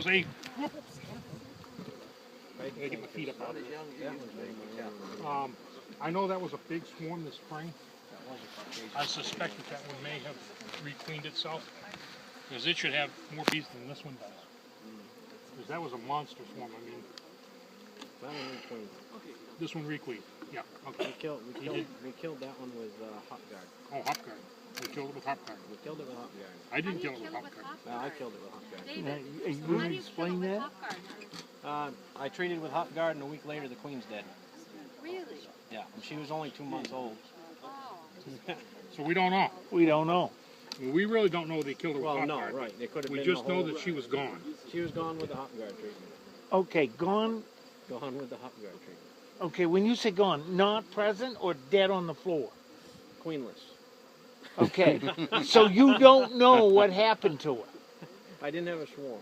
See? I get my feet up out of it. I know that was a big swarm this spring. I suspect that one may have re-queened itself, because it should have more bees than this one does. Because that was a monster swarm. I mean, that one re-queened. This one re-queened. Yeah. Okay. We killed that one with hop guard. Oh, hop guard. We killed it with hop guard. We killed it with hop guard. I didn't kill it with hop guard. No, I killed it with hop guard. David, how do you explain that? I treated with hop guard, and a week later the queen's dead. Really? Yeah, and she was only 2 months old. Oh. So we don't know. We don't know. We really don't know they killed her with hop no, guard. right. They could have we been just the whole, know that she was gone. She was gone with the hop guard treatment. Okay, gone. Gone with the hop guard treatment. Okay, when you say gone, not present or dead on the floor? Queenless. Okay, so you don't know what happened to her? I didn't have a swarm.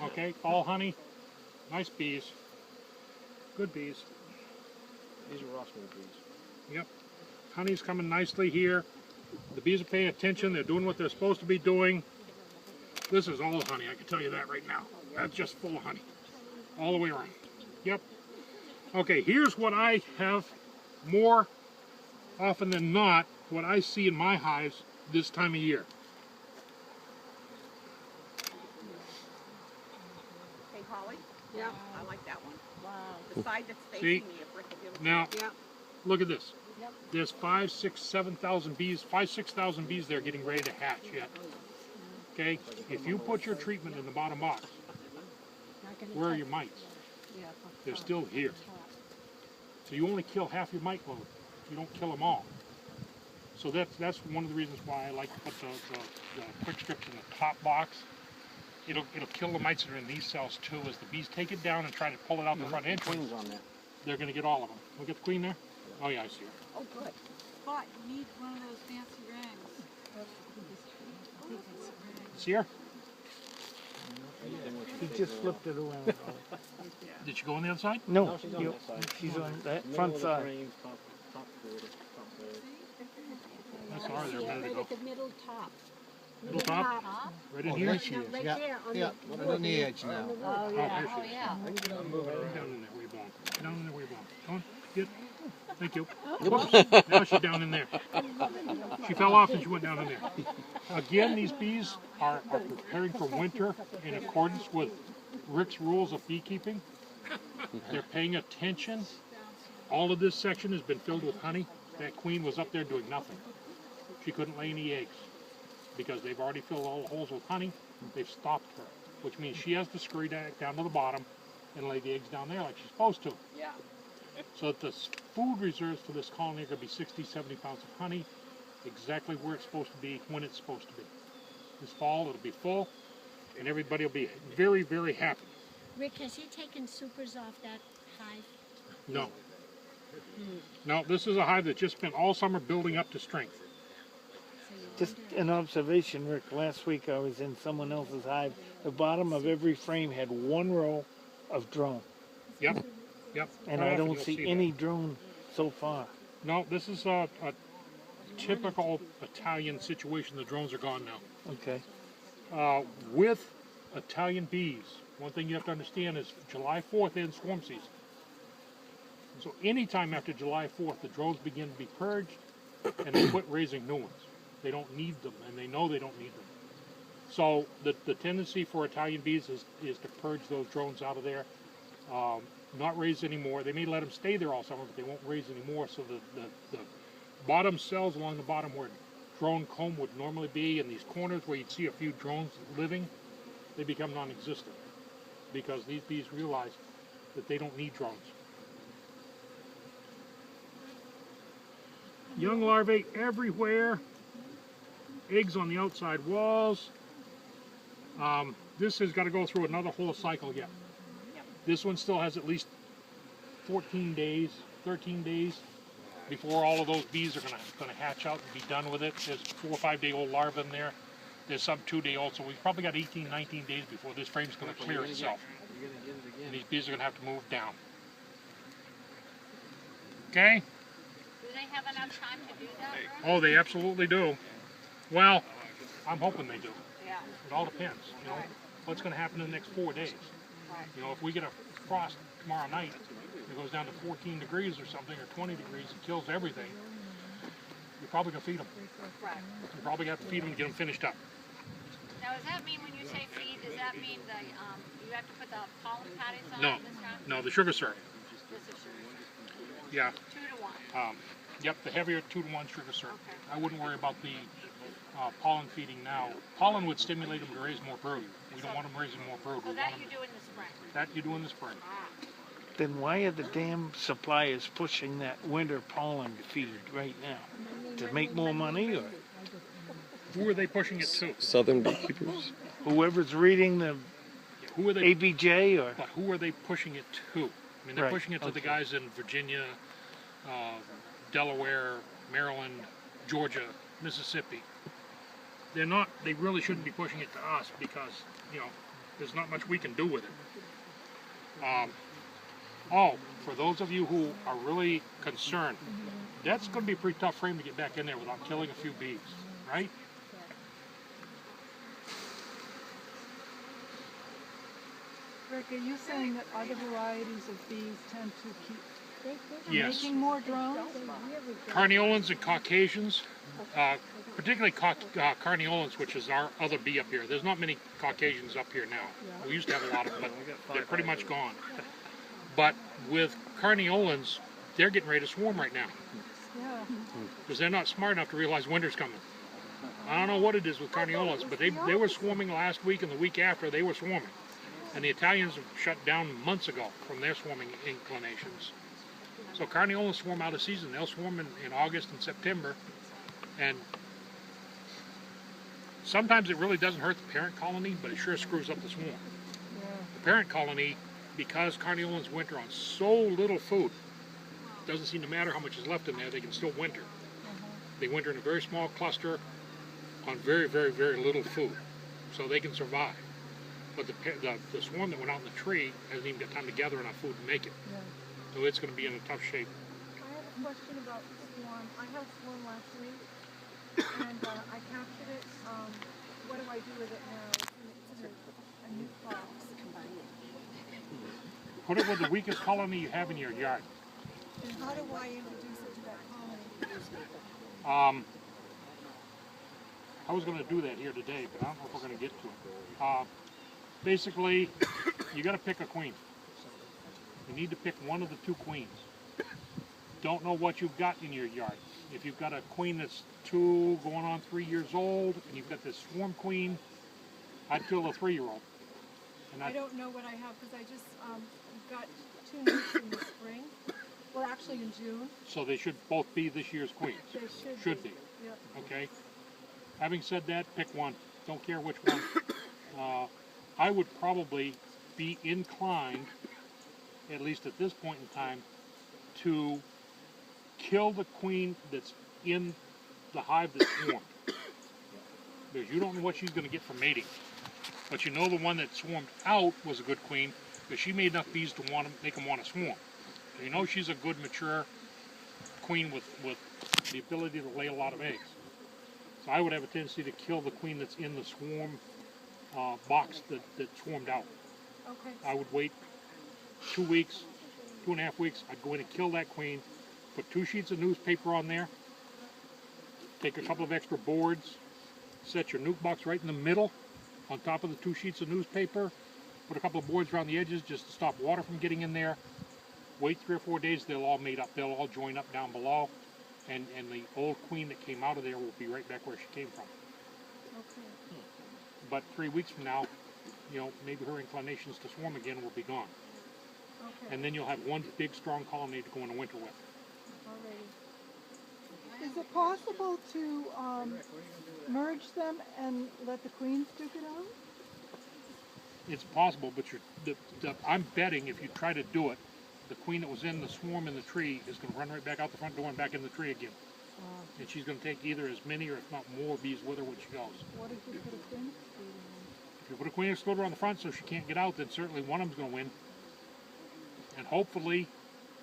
Okay, all honey, nice bees, good bees. These are Rossman bees. Yep, honey's coming nicely here. The bees are paying attention. They're doing what they're supposed to be doing. This is all honey, I can tell you that right now. That's just full of honey, all the way around. Yep. Okay, here's what I have more often than not, what I see in my hives this time of year. Hey, Holly? Yeah. I like that one. Wow. The side that's facing See? me, if Rick will give it Now, Yeah. look at this. Yep. There's 5, 6, 7,000 bees, 6,000 bees there getting ready to hatch yet. Okay, if you put your treatment in the bottom box, Not gonna where are touch- your mites? Yeah. They're still here. So you only kill half your mite load. You don't kill them all. So that's one of the reasons why I like to put the quick strips in the top box. It'll kill the mites that are in these cells too. As the bees take it down and try to pull it out the front entrance, Queen's on there. they're going to get all of them. We get the queen there? Oh yeah, I see her. Oh, good. But you need one of those fancy rings. See her? He just flipped it around. Did she go on the other side? No, No, she's on that side. she's on that Middle front of the side. frame, top third, top third. I saw her there a minute Right ago. at the middle top. Middle top? Right in Oh, here? there she is. Right Yeah, there on yeah, the right on the edge now. Oh, here yeah. she Oh, is. yeah. Down in there where you belong. Down in there where you belong. Come on, get. Thank you. Now she's down in there. She fell off and she went down in there. Again, these bees are preparing for winter in accordance with Rick's rules of beekeeping. They're paying attention. All of this section has been filled with honey. That queen was up there doing nothing. She couldn't lay any eggs because they've already filled all the holes with honey. They've stopped her, which means she has to scurry down to the bottom and lay the eggs down there like she's supposed to. Yeah. So that the food reserves for this colony are going to be 60, 70 pounds of honey, exactly where it's supposed to be, when it's supposed to be. This fall it'll be full, and everybody will be very, very happy. Rick, has he taken supers off that hive? No. No, this is a hive that's just spent all summer building up to strength. Just an observation, Rick. Last week I was in someone else's hive. The bottom of every frame had one row of drone. Yep, yep. And Right I off don't you'll see that. any drone so far. No, this is a typical Italian situation. The drones are gone now. Okay. With Italian bees, one thing you have to understand is July 4th ends swarm season. So anytime after July 4th, the drones begin to be purged and they quit raising new ones. They don't need them, and they know they don't need them. So the tendency for Italian bees is to purge those drones out of there, not raise anymore. They may let them stay there all summer, but they won't raise anymore. So the bottom cells along the bottom where drone comb would normally be, in these corners where you'd see a few drones living, they become non-existent because these bees realize that they don't need drones. Young larvae everywhere, eggs on the outside walls. This has got to go through another whole cycle yet. This one still has at least 14 days, 13 days before all of those bees are going to hatch out and be done with it. There's 4 or 5 day old larvae in there. There's some 2 day old, so we've probably got 18, 19 days before this frame's going to clear itself. And these bees are going to have to move down. Okay? Do they have enough time to do that? Oh, they absolutely do. Well, I'm hoping they do. Yeah. It all depends, you know. what's going to happen in the next 4 days. Right. You know, if we get a frost tomorrow night, it goes down to 14 degrees or something, or 20 degrees, it kills everything, you're probably going to feed them. Right. You probably have to feed them to get them finished up. Now, does that mean when you say feed, does that mean the you have to put the pollen patties on No, this time? no, the sugar syrup. This is sugar. Yeah. 2 to 1. Yep, the heavier 2 to 1 sugar syrup. Okay. I wouldn't worry about the pollen feeding now. Pollen would stimulate them to raise more brood. We don't want them raising more brood. So We that want you them, do in the spring. that you do in the spring. Ah. Then why are the damn suppliers pushing that winter pollen feed right now? To make more money, or Who are they pushing it to? Southern beekeepers. whoever's reading the Who are they? ABJ, or But who are they pushing it to? I mean, they're Right, pushing it to the okay. guys in Virginia, Delaware, Maryland, Georgia, Mississippi. They're not. They really shouldn't be pushing it to us because there's not much we can do with it. For those of you who are really concerned, that's going to be a pretty tough frame to get back in there without killing a few bees, right? Rick, are you saying that other varieties of bees tend to keep Yes. making more drones? Carniolans and Caucasians, particularly Carniolans, which is our other bee up here. There's not many Caucasians up here now. We used to have a lot of them, but they're pretty much gone. But with Carniolans, they're getting ready to swarm right now Yeah. because they're not smart enough to realize winter's coming. I don't know what it is with Carniolans, but they were swarming last week and the week after they were swarming. And the Italians have shut down months ago from their swarming inclinations. So Carniolans swarm out of season. They'll swarm in August and September. And sometimes it really doesn't hurt the parent colony, but it sure screws up the swarm. The parent colony, because Carniolans winter on so little food, doesn't seem to matter how much is left in there, they can still winter. They winter in a very small cluster on very, very, very little food. So they can survive. But the swarm that went out in the tree hasn't even got time to gather enough food to make it. Yeah. So it's going to be in a tough shape. I have a question about swarm. I had a swarm last week, and I captured it. What do I do with it now? It's in a new box. Put it with the weakest colony you have in your yard. And how do I introduce it to that colony? I was going to do that here today, but I don't know if we're going to get to it. Basically, you got to pick a queen. You need to pick one of the two queens. Don't know what you've got in your yard. If you've got a queen that's 2 going on 3 years old, and you've got this swarm queen, I'd kill a 3-year-old. And I don't know what I have because I just got 2 newts in the spring. Well, actually in June. So they should both be this year's queens. They Should be. Yep. Okay. Having said that, pick one. Don't care which one. I would probably be inclined, at least at this point in time, to kill the queen that's in the hive that's swarmed. Because you don't know what she's going to get from mating. But you know the one that swarmed out was a good queen because she made enough bees to make them want to swarm. So you know she's a good, mature queen with the ability to lay a lot of eggs. So I would have a tendency to kill the queen that's in the swarm box that swarmed out. Okay. I would wait 2 weeks, 2.5 weeks. I'd go in and kill that queen, put 2 sheets of newspaper on there, take a couple of extra boards, set your nuke box right in the middle on top of the 2 sheets of newspaper, put a couple of boards around the edges just to stop water from getting in there. Wait 3 or 4 days, they'll all mate up. They'll all join up down below, and the old queen that came out of there will be right back where she came from. Okay. But 3 weeks from now, maybe her inclinations to swarm again will be gone. Okay. And then you'll have one big, strong colony to go into winter with. Alrighty. Is it possible to merge them and let the queens duke it out? It's possible, but I'm betting if you try to do it, the queen that was in the swarm in the tree is going to run right back out the front door and back in the tree again. And she's going to take either as many or if not more bees with her when she goes. What if you put a queen excluder If you put a queen excluder on the front so she can't get out, then certainly one of them's going to win. And hopefully,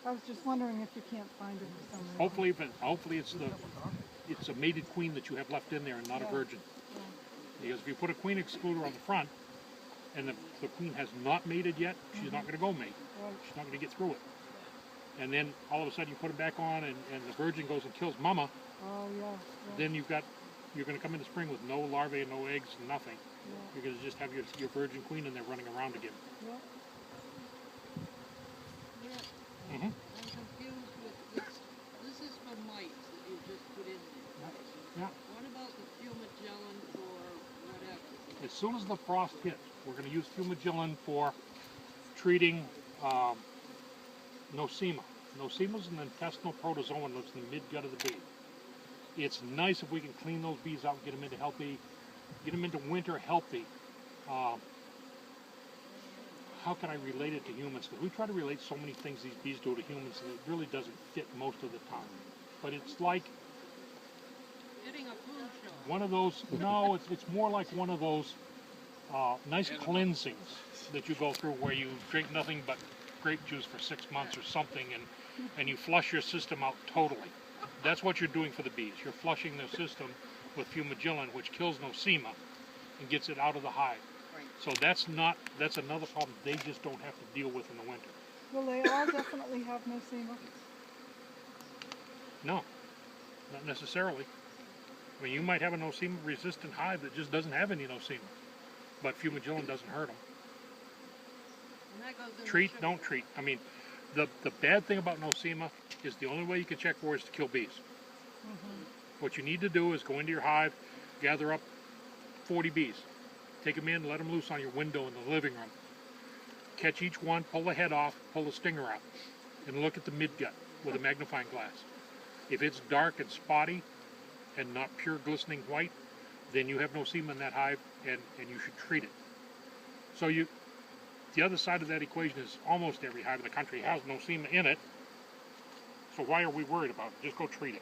on? I was just wondering if you can't find her for some reason. hopefully it's a mated queen that you have left in there and not a virgin. Because if you put a queen excluder on the front, and the queen has not mated yet, she's not going to go mate. She's not going to get through it. And then all of a sudden you put it back on, and the virgin goes and kills mama. Oh, yeah. Then you're going to come into spring with no larvae, no eggs, nothing. You're going to just have your virgin queen in there running around again. I'm confused with this. This is for mites that you just put in there. Yeah. What about the fumagellin for whatever? As soon as the frost hits, we're going to use fumagellin for treating nosema. Nosema is an intestinal protozoa and lives in the midgut of the bee. It's nice if we can clean those bees out, get them into winter healthy. How can I relate it to humans? Because we try to relate so many things these bees do to humans, and it really doesn't fit most of the time. But it's like Getting a food shot. one of those. No, it's more like one of those nice cleansings that you go through where you drink nothing but grape juice for 6 months or something, and you flush your system out totally. That's what you're doing for the bees. You're flushing their system with fumagellin, which kills nosema and gets it out of the hive. So that's another problem they just don't have to deal with in the winter. Will they all definitely have nosema? No, not necessarily. I mean, you might have a nosema-resistant hive that just doesn't have any nosema, but fumagellin doesn't hurt them. And that goes in Treat, the don't treat. I mean, the bad thing about nosema is the only way you can check for it is to kill bees. What you need to do is go into your hive, gather up 40 bees, take them in, let them loose on your window in the living room. Catch each one, pull the head off, pull the stinger out, and look at the midgut with a magnifying glass. If it's dark and spotty and not pure glistening white, then you have nosema in that hive, and you should treat it. So the other side of that equation is almost every hive in the country has nosema in it. So why are we worried about it? Just go treat it.